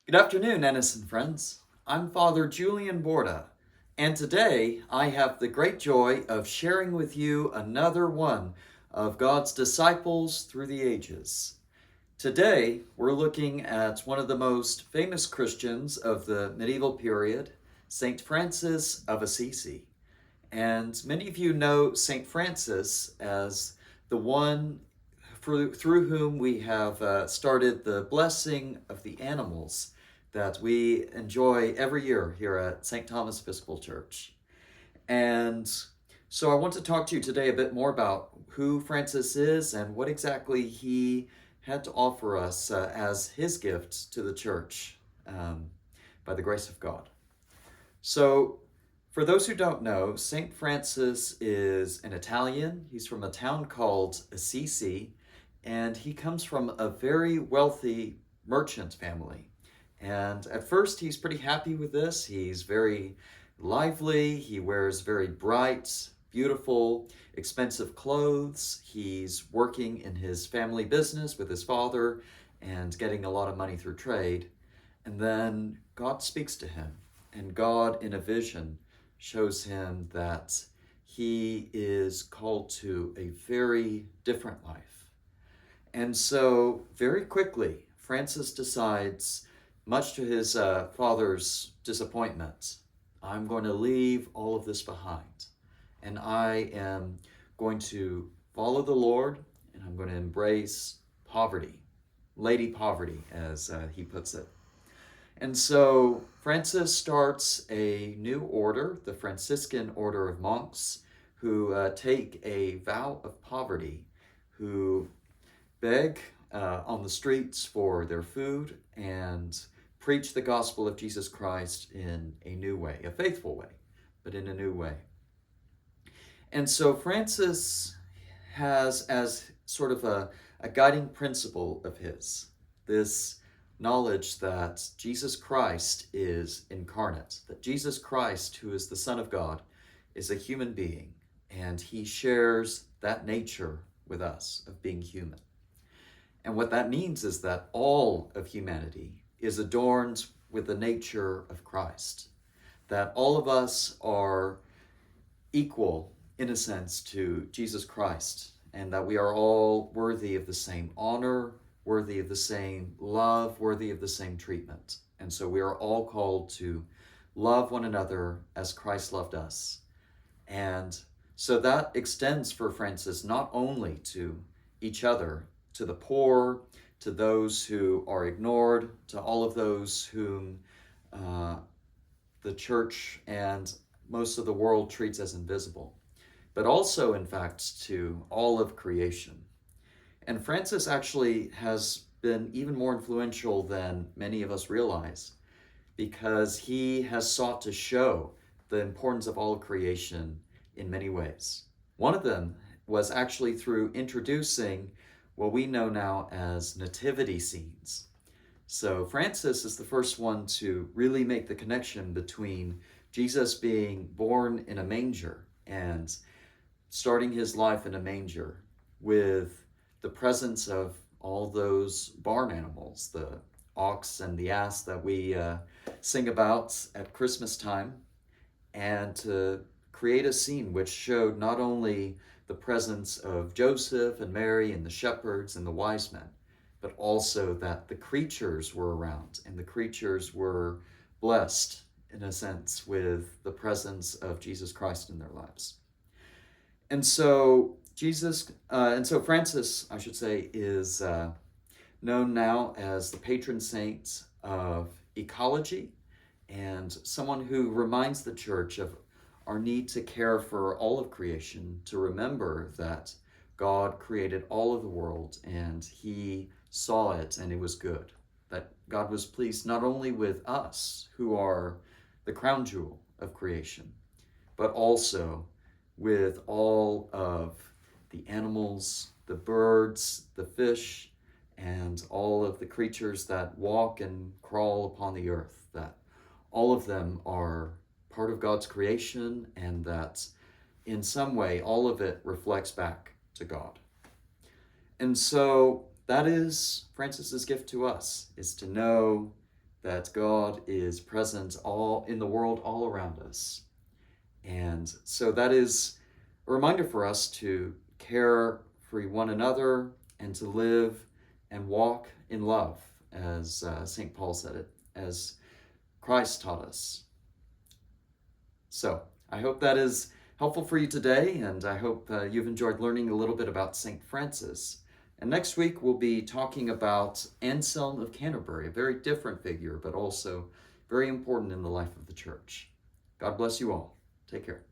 Good afternoon, innocent friends. I'm Father Julian Borda, and today I have the great joy of sharing with you another one of God's disciples through the ages. Today, we're looking at one of the most famous Christians of the medieval period, St. Francis of Assisi. And many of you know St. Francis as the one through whom we have started the blessing of the animals that we enjoy every year here at St. Thomas Episcopal Church. And so I want to talk to you today a bit more about who Francis is and what exactly he had to offer us as his gift to the church by the grace of God. So, for those who don't know, St. Francis is an Italian. He's from a town called Assisi, and he comes from a very wealthy merchant family. And at first, he's pretty happy with this. He's very lively, he wears very bright, beautiful, expensive clothes. He's working in his family business with his father and getting a lot of money through trade. And then God speaks to him, and God, in a vision, shows him that he is called to a very different life. And so, very quickly, Francis decides, much to his father's disappointment, I'm going to leave all of this behind. And I am going to follow the Lord, and I'm going to embrace poverty, Lady Poverty, as he puts it. And so Francis starts a new order, the Franciscan Order of Monks, who take a vow of poverty, who beg on the streets for their food and preach the gospel of Jesus Christ in a new way, a faithful way, but in a new way. And so Francis has as sort of a guiding principle of his this knowledge that Jesus Christ is incarnate, that Jesus Christ, who is the Son of God, is a human being, and he shares that nature with us of being human. And what that means is that all of humanity is adorned with the nature of Christ, that all of us are equal, in a sense, to Jesus Christ, and that we are all worthy of the same honor, worthy of the same love, worthy of the same treatment. And so we are all called to love one another as Christ loved us. And so that extends for Francis not only to each other, to the poor, to those who are ignored, to all of those whom the church and most of the world treats as invisible, but also, in fact, to all of creation. And Francis actually has been even more influential than many of us realize, because he has sought to show the importance of all creation in many ways. One of them was actually through introducing what we know now as nativity scenes. So Francis is the first one to really make the connection between Jesus being born in a manger and starting his life in a manger with the presence of all those barn animals, the ox and the ass that we sing about at Christmas time, and to create a scene which showed not only the presence of Joseph and Mary and the shepherds and the wise men, but also that the creatures were around, and the creatures were blessed, in a sense, with the presence of Jesus Christ in their lives. And so Francis, I should say, is known now as the patron saint of ecology, and someone who reminds the church of our need to care for all of creation, to remember that God created all of the world and he saw it and it was good. That God was pleased not only with us, who are the crown jewel of creation, but also with all of the animals, the birds, the fish, and all of the creatures that walk and crawl upon the earth, that all of them are part of God's creation, and that in some way all of it reflects back to God. And so that is Francis's gift to us, is to know that God is present all in the world all around us. And so that is a reminder for us to care for one another and to live and walk in love, as St. Paul said it, as Christ taught us. So I hope that is helpful for you today, and I hope you've enjoyed learning a little bit about St. Francis. And next week we'll be talking about Anselm of Canterbury, a very different figure, but also very important in the life of the Church. God bless you all. Take care.